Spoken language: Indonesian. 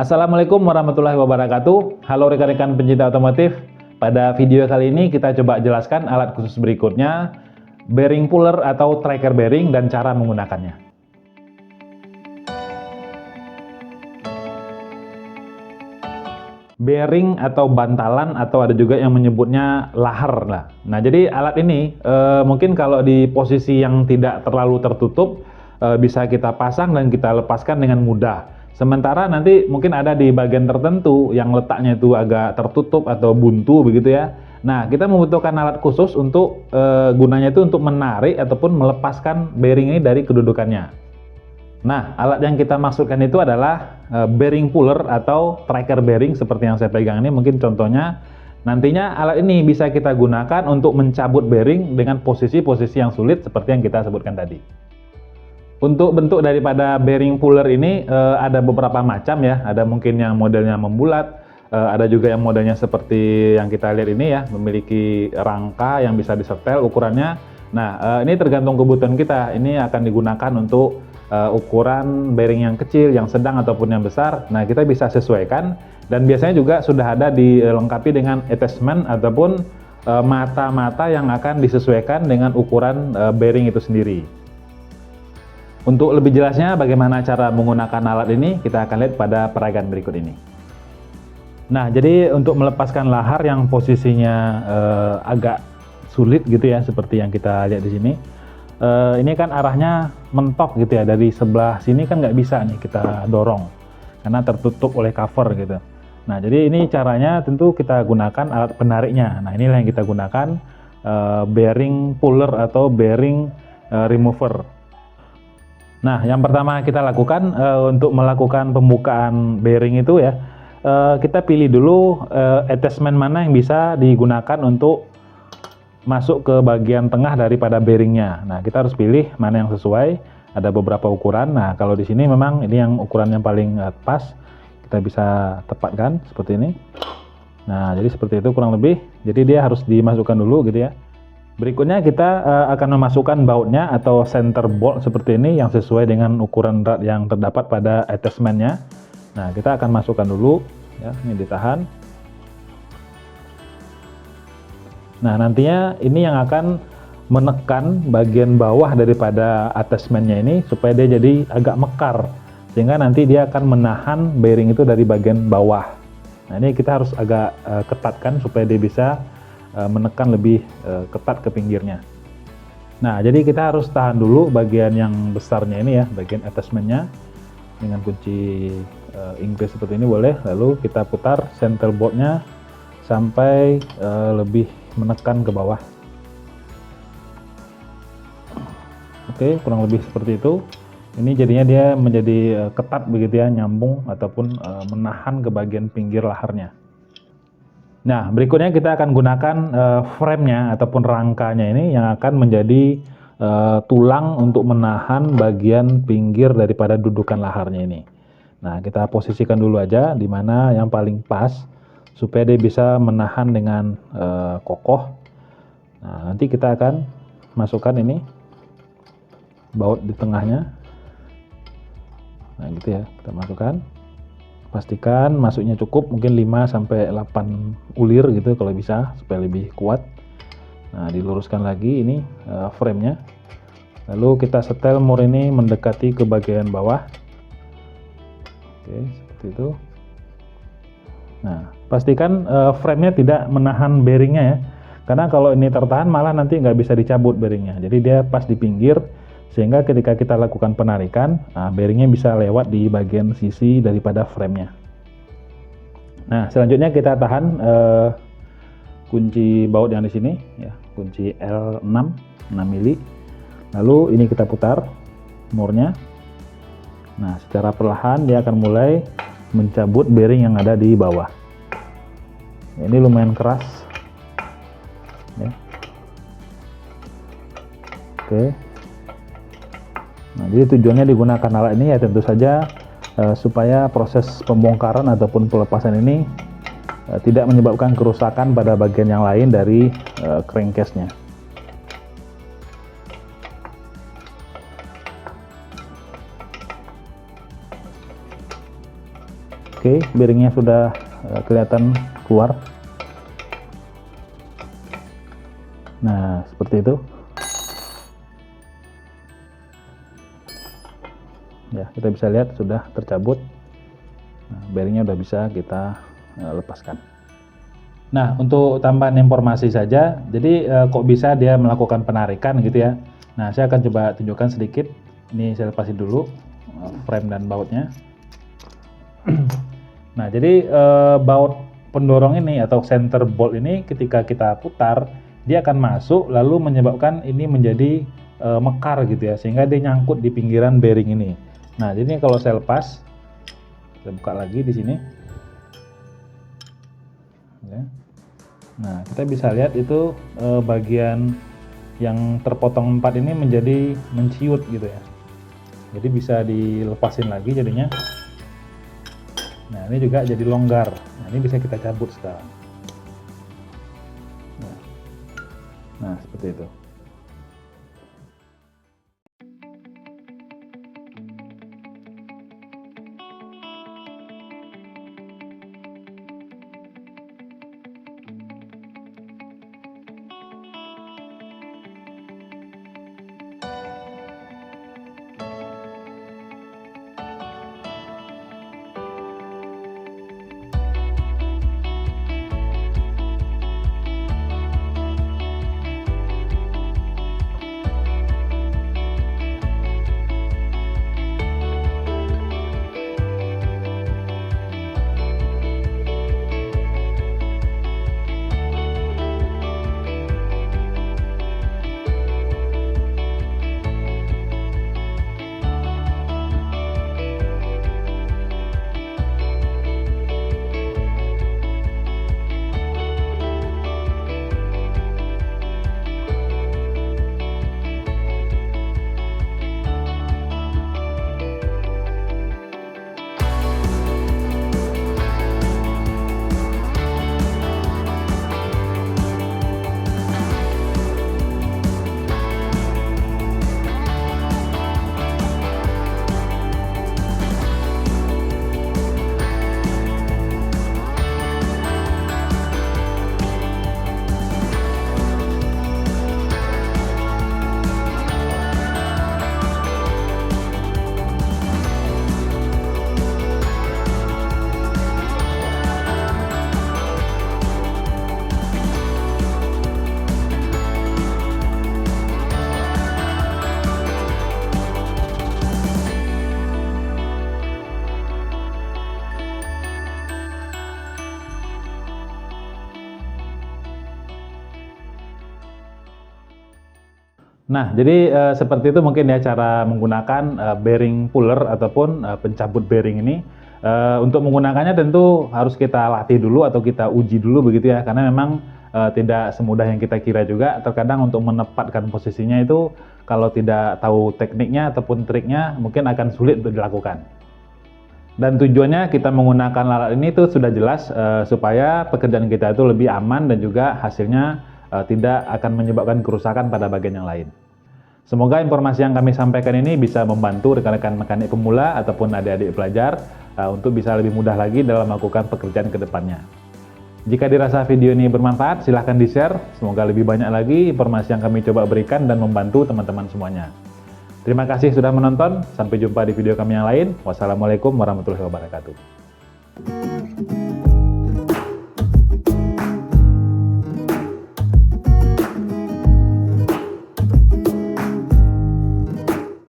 Assalamualaikum warahmatullahi wabarakatuh. Halo rekan-rekan pencinta otomotif. Pada video kali ini kita coba jelaskan alat khusus berikutnya, bearing puller atau tracker bearing dan cara menggunakannya. Bearing atau bantalan atau ada juga yang menyebutnya lahar lah. Nah, jadi alat ini mungkin kalau di posisi yang tidak terlalu tertutup bisa kita pasang dan kita lepaskan dengan mudah. Sementara nanti mungkin ada di bagian tertentu yang letaknya itu agak tertutup atau buntu begitu ya. Nah, kita membutuhkan alat khusus untuk gunanya itu untuk menarik ataupun melepaskan bearing ini dari kedudukannya. Nah, alat yang kita maksudkan itu adalah bearing puller atau tracker bearing seperti yang saya pegang ini. Mungkin contohnya, nantinya alat ini bisa kita gunakan untuk mencabut bearing dengan posisi-posisi yang sulit seperti yang kita sebutkan tadi. Untuk bentuk daripada bearing puller ini ada beberapa macam ya. Ada mungkin yang modelnya membulat, ada juga yang modelnya seperti yang kita lihat ini ya, memiliki rangka yang bisa disetel ukurannya. Nah, ini tergantung kebutuhan kita. Ini akan digunakan untuk ukuran bearing yang kecil, yang sedang ataupun yang besar. Nah, kita bisa sesuaikan dan biasanya juga sudah ada dilengkapi dengan attachment ataupun mata-mata yang akan disesuaikan dengan ukuran bearing itu sendiri. Untuk lebih jelasnya bagaimana cara menggunakan alat ini, kita akan lihat pada peragaan berikut ini. Nah, jadi untuk melepaskan lahar yang posisinya agak sulit gitu ya, seperti yang kita lihat di sini. Ini kan arahnya mentok gitu ya, dari sebelah sini kan nggak bisa nih kita dorong karena tertutup oleh cover gitu. Nah, jadi ini caranya tentu kita gunakan alat penariknya. Nah, inilah yang kita gunakan, bearing puller atau bearing remover. Nah, yang pertama kita lakukan untuk melakukan pembukaan bearing itu ya, kita pilih dulu attachment mana yang bisa digunakan untuk masuk ke bagian tengah daripada bearingnya. Nah, kita harus pilih mana yang sesuai. Ada beberapa ukuran. Nah, kalau di sini memang ini yang ukuran yang paling pas. Kita bisa tepatkan seperti ini. Nah, jadi seperti itu kurang lebih. Jadi dia harus dimasukkan dulu gitu ya. Berikutnya kita akan memasukkan bautnya atau center bolt seperti ini yang sesuai dengan ukuran rad yang terdapat pada attachmentnya. Nah, kita akan masukkan dulu ya, ini ditahan. Nah, nantinya ini yang akan menekan bagian bawah daripada attachmentnya ini supaya dia jadi agak mekar, sehingga nanti dia akan menahan bearing itu dari bagian bawah. Nah, ini kita harus agak ketatkan supaya dia bisa menekan lebih ketat ke pinggirnya. Nah, jadi kita harus tahan dulu bagian yang besarnya ini ya, bagian attachmentnya dengan kunci Inggris seperti ini boleh. Lalu kita putar center bolt-nya sampai lebih menekan ke bawah. Oke, kurang lebih seperti itu. Ini jadinya dia menjadi ketat begitu ya, nyambung ataupun menahan ke bagian pinggir laharnya. Nah, berikutnya kita akan gunakan frame-nya ataupun rangkanya ini yang akan menjadi tulang untuk menahan bagian pinggir daripada dudukan laharnya ini. Nah, kita posisikan dulu aja di mana yang paling pas supaya dia bisa menahan dengan kokoh. Nah, nanti kita akan masukkan ini baut di tengahnya. Nah, gitu ya, kita masukkan. Pastikan masuknya cukup, mungkin 5-8 ulir gitu kalau bisa supaya lebih kuat. Nah, diluruskan lagi ini frame-nya. Lalu kita setel mur ini mendekati ke bagian bawah. Oke, seperti itu. Nah, pastikan frame-nya tidak menahan bearingnya ya, karena kalau ini tertahan malah nanti nggak bisa dicabut bearingnya. Jadi dia pas di pinggir, sehingga ketika kita lakukan penarikan, bearingnya bisa lewat di bagian sisi daripada frame-nya. Nah, selanjutnya kita tahan kunci baut yang di sini ya, kunci L6 6 mili. Lalu ini kita putar murnya. Nah, secara perlahan dia akan mulai mencabut bearing yang ada di bawah. Ini lumayan keras ya. Oke. Nah, jadi tujuannya digunakan alat ini ya tentu saja supaya proses pembongkaran ataupun pelepasan ini tidak menyebabkan kerusakan pada bagian yang lain dari crankcase-nya. Oke, bearingnya sudah kelihatan keluar. Nah, seperti itu. Ya, kita bisa lihat sudah tercabut. Nah, bearingnya udah bisa kita lepaskan. Nah, untuk tambahan informasi saja, jadi kok bisa dia melakukan penarikan gitu ya. Nah, saya akan coba tunjukkan sedikit. Ini saya lepasin dulu frame dan bautnya. Nah, jadi baut pendorong ini atau center bolt ini ketika kita putar, dia akan masuk lalu menyebabkan ini menjadi mekar gitu ya, sehingga dia nyangkut di pinggiran bearing ini. Nah, jadi kalau saya lepas, kita buka lagi di sini. Ya. Nah, kita bisa lihat itu bagian yang terpotong 4 ini menjadi menciut gitu ya. Jadi bisa dilepasin lagi jadinya. Nah, ini juga jadi longgar. Nah, ini bisa kita cabut sekarang. Nah, seperti itu. Nah, jadi seperti itu mungkin ya cara menggunakan bearing puller ataupun pencabut bearing ini. Untuk menggunakannya tentu harus kita latih dulu atau kita uji dulu begitu ya, karena memang tidak semudah yang kita kira juga. Terkadang untuk menempatkan posisinya itu kalau tidak tahu tekniknya ataupun triknya mungkin akan sulit untuk dilakukan. Dan tujuannya kita menggunakan alat ini itu sudah jelas supaya pekerjaan kita itu lebih aman dan juga hasilnya tidak akan menyebabkan kerusakan pada bagian yang lain. Semoga informasi yang kami sampaikan ini bisa membantu rekan-rekan mekanik pemula ataupun adik-adik pelajar untuk bisa lebih mudah lagi dalam melakukan pekerjaan ke depannya. Jika dirasa video ini bermanfaat, silahkan di-share. Semoga lebih banyak lagi informasi yang kami coba berikan dan membantu teman-teman semuanya. Terima kasih sudah menonton. Sampai jumpa di video kami yang lain. Wassalamualaikum warahmatullahi wabarakatuh.